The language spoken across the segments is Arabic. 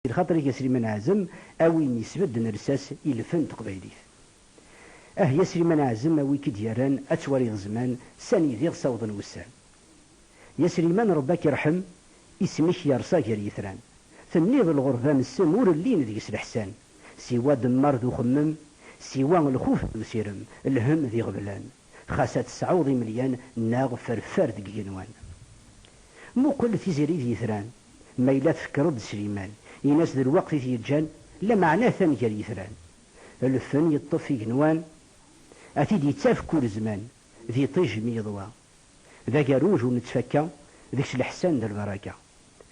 الخاطر يسري من عزم اوين يسبد نرساس يلفن تقبيليف يسري من عزم اوي كديران اتواري غزمان ساني ذيغ صوض وسان يسري من ربك يرحم اسمك يرسا غير يثران تنيض الغربة من السمور اللي نديس الحسان سوا دمار ذو خمم سوا الخوف ذو سيرم الهم ذي غبلان خاصة 9 مليون ناغ فرفر دق جنوان مو كل في زريد يثران ما إلا تفكرد سليمان يناس ذي الوقت في الجان لا معناه ثاني جال يثران الفن يطف في جنوان أتيد يتاف كل زمان ذي طيج ميضوا ذا جاروج ونتفكى ذيك الحسان در البركة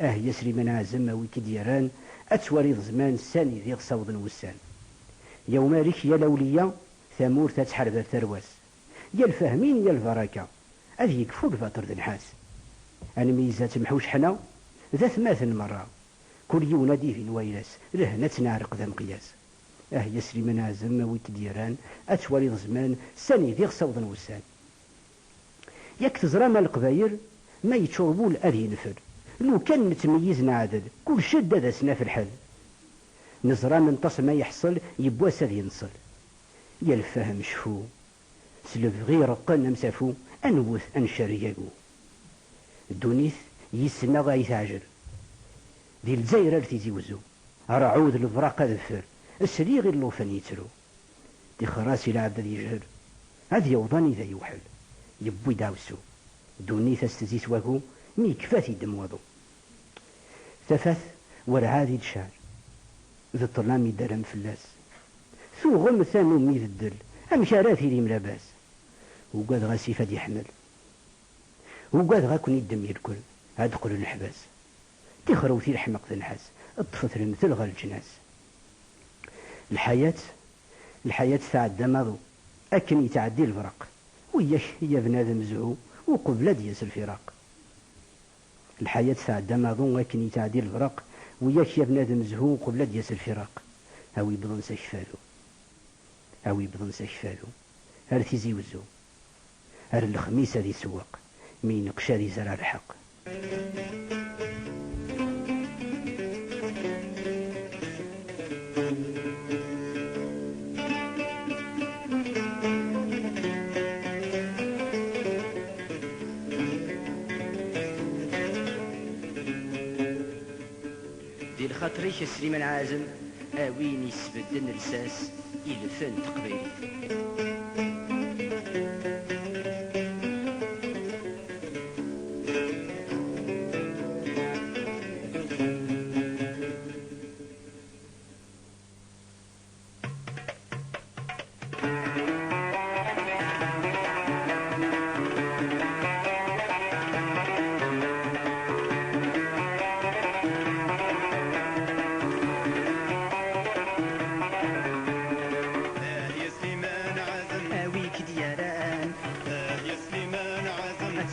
يسري من عزم ويكديران أتوريض زمان ساني ذي صوض وسان يوم ريك يا الأولياء ثمور تتحرب الثرواس يا الفاهمين يا البركة أذي يكفوا الفطر ذي الحاس أنا ميزات محوش حنا ذات ماثل مرة كل يونادي في نويلاس لهنا تنعرق ذا مقياس يسري من عزم ويكديران أتوريض زمان ساني ذي صوض وسان ياك تزرى ما القبايل ما يتشربوا الأذي نفر لو كان نتميزنا عدد كل شدة داسنا في الحل نزرى من طس ما يحصل يبواس هذا ينصل يا الفهم شفو سلف غير قلنا مسافو أنوث أنشرياقو الدونيث يسنا غايث عجل ذي الجزائر التي وزو رعود الفراق ذفر السريغ اللوفن يترو دي خراسي العبد ذي يجهر هذا يوضاني ذا يوحل يبوي داوسو دونيث استزيت واكو مي كفاتي دم وضو ثفث ورعادي الشعر ذي الطلامي درم فلاس ثو غم ثانو مي ذي الدل أمشاراتي لي ملاباس وقاد غاسي فادي يحمل وقاد غاكوني الدم يركل هاد قل الحباس تخروتي الحمق ذي النحاس الطفت المثل غير الجناس الحياة تعدى ماضو أكن يتعدي الفرق وياك يا بنادم زعو وقبل دياس الفراق الحياة تعدى ماضو أكن يتعدي الفرق وياك يا بنادم زهو قبل دياس الفراق هاوي بضن سكفالو هل تيزي وزو هل الخميس هذي سواق مين نقشا ذي زرع الحق دي الخطري يسري من عازم وين يسبد الرساس يلفن تقبيلي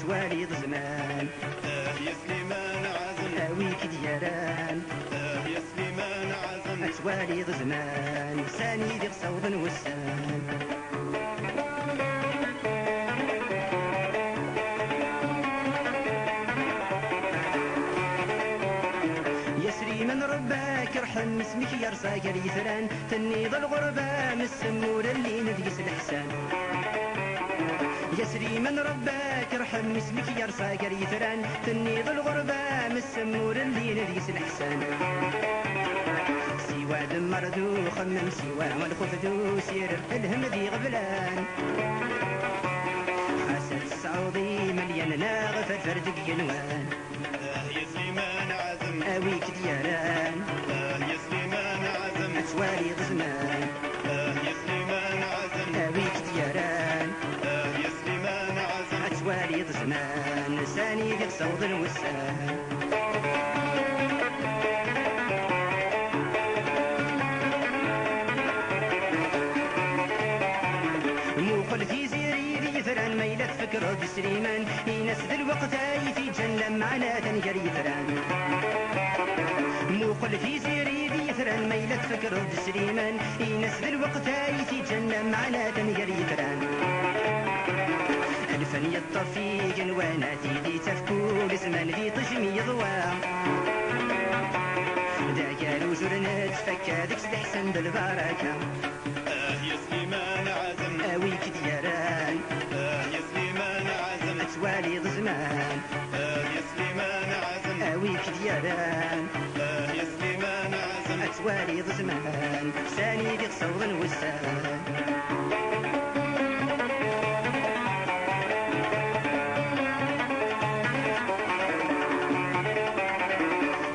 وليد زمان يا سليمان عزم هاويك دياران يا سليمان عزم وليد زمان ساني ديك صوض وسان يسري من رباك ارحم اسمك يرسى يثران تنيض الغربة من السمور اللي ندقس الحسان يسري من رباك ارحم اسمك يرسى يثران تنيض الغربة من السمور اللي ندقس الحسان سوى دمر ذو خمم سوى والخوف ذو سير الهم ذي غبلان خاسر 9 مليون ناغ فرفردق ينوان يا سليمان عزم اويك دياران يا سليمان عزم اتوالي غزمان يا سليمان عزم اويك دياران يا سليمان عزم اتوالي غزمان ساني ذيك صوض الوسان في زيري ذي فران ميلة فكر بسليمان ينس ذي الوقت في جنة معنا تنجري فران موقل في زيري ذي فران ميلة فكر بسليمان ينس ذي الوقت في جنة معنا تنجري فران الفن يطفي جنواناتي ذي تفكو لزمان ذي طجمي ضواع إذا قالوا جرنت فكا ديك استحسن بالبركة يا سليمان عزم أويك دياران يا سليمان عزم أتوالي ضزمان يا سليمان عزم أويك دياران يا سليمان عزم أتوالي ضزمان ساني ديك صوض وسان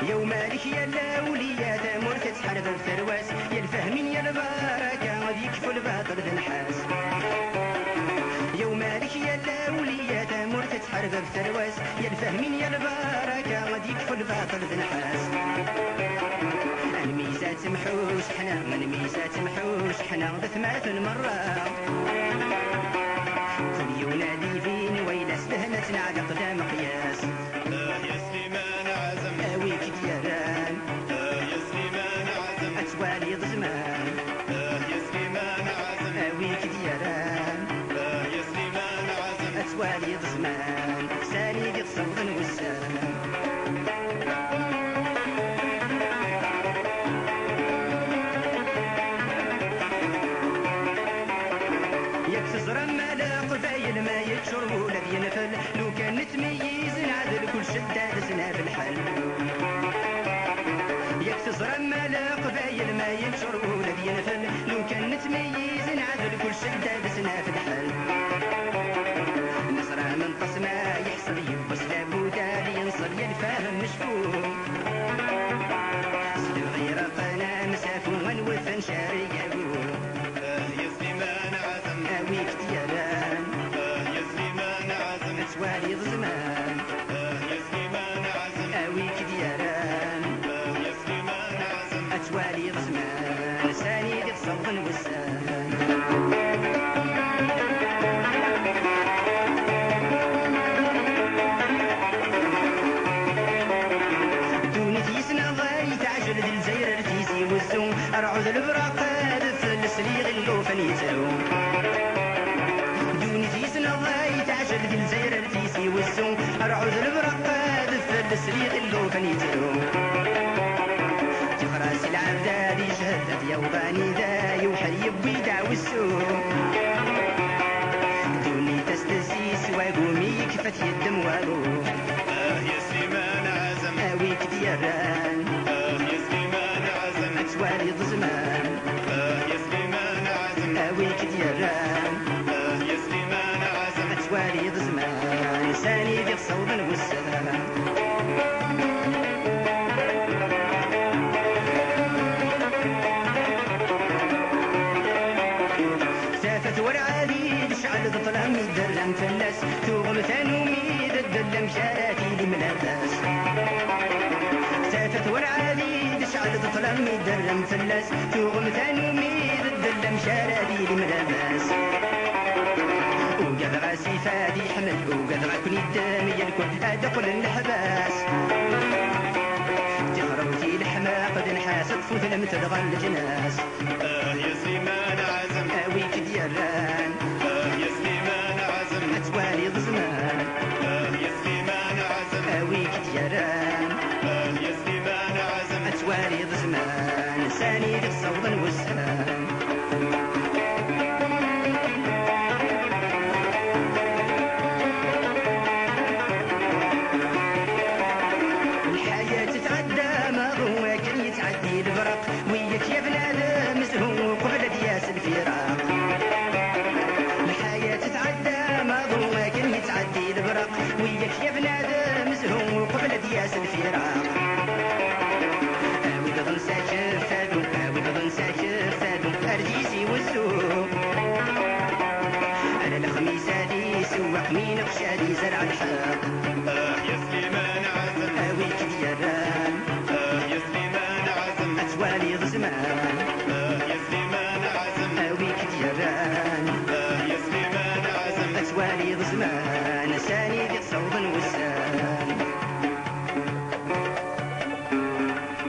يوم مالك يا الأولياء تمر تتحارب الفرواس يا الفهمين يا البركة غادي يكفوا الباطل ذا الحاس يوم مالك يا الأولياء تمر تتحارب الفرواس يا الفهمين يا البركة غادي يكفوا الباطل ذا الحاس الميزات محوش حنا الميزات محوش حنا ثماث مرة كل ينادي فين ويلا استهنتنا على قدام قياس يا سليمان عزم أويك دياران يا سليمان عزم أتوالي ضزمان يا سليمان عزم أويك دياران يا سليمان عزم أتوالي ضزمان ساني ديك صوض وسان يكسر مالا قبايل ما يتشر ولا بينفل لو كان نتميز نعدل كل شدة دسنا في الحل يكسر مالا قبايل ما ينشر ولا بينفل لو كان نتميز نعدل كل شدة دسنا في الحل نصر من قسمة يحصل يبص لابودا لينصر ينفهم مشفوق سلو غير قنا مسافو ونوثن شاري أبوه يا سليمان عزم أويك دياران يا سليمان عزم أتوالي ضزمان يا سليمان عزم أويك دياران يا سليمان عزم أتوالي ضزمان ساني ديك صوض وسان دوني تيسنا ضاي تعجل ذي الجير تيسي والزوم أرعود البراق دفل سليغ اللوفن يتلو دوني تيسنا ضاي تعجل ذي الجير تيسي والزوم أرعود البراق دفل سليغ اللوفن يتلو تخراس العبداد يجهد يوضاني ذا يوحريب ويدعو السوق دوني تستسيس وقومي يكفت يدم والو يا سليمان عزم أويك دياران يا سليمان عزم أتوالي ضزمان يا سليمان عزم أويك دياران يا سليمان عزم أتوالي ضزمان ساني ديك صوض والسلام سافت ورعالي تشعل ظلام الدرم فلاس توغم ثانومي الدلم شاراتي لي ملاباس سافت ورعالي تشعل ظلام الدرم فلاس توغم ثانومي الدلم شاراتي لي ملاباس وقد غاسي فادي حمل وقد غاكني الدم يلكن أدخل الحباس تخروتي الحماق قد نحاس تفوت لم تدغى الجناس يا سليمان عزم أويك دياران يا سليمان عزم أتوالي ضزمان يا سليمان عزم أويك دياران يا سليمان عزم أتوالي ضزمان ساني ديك صوض والسلام الحياة تتعدى ما هو كان يتعدي البرق وياك يا بنادم مزهوق قبل دياس الفراق الحياة تتعدى ما هو كان يتعدي البرق وياك يا بنادم مزهوق قبل دياس الفراق أوي ضن ساكر فادو أوي ضن ساكر فادو أرديسي والسوق أنا الخميس هادي سواق مين قشادي زرع الحق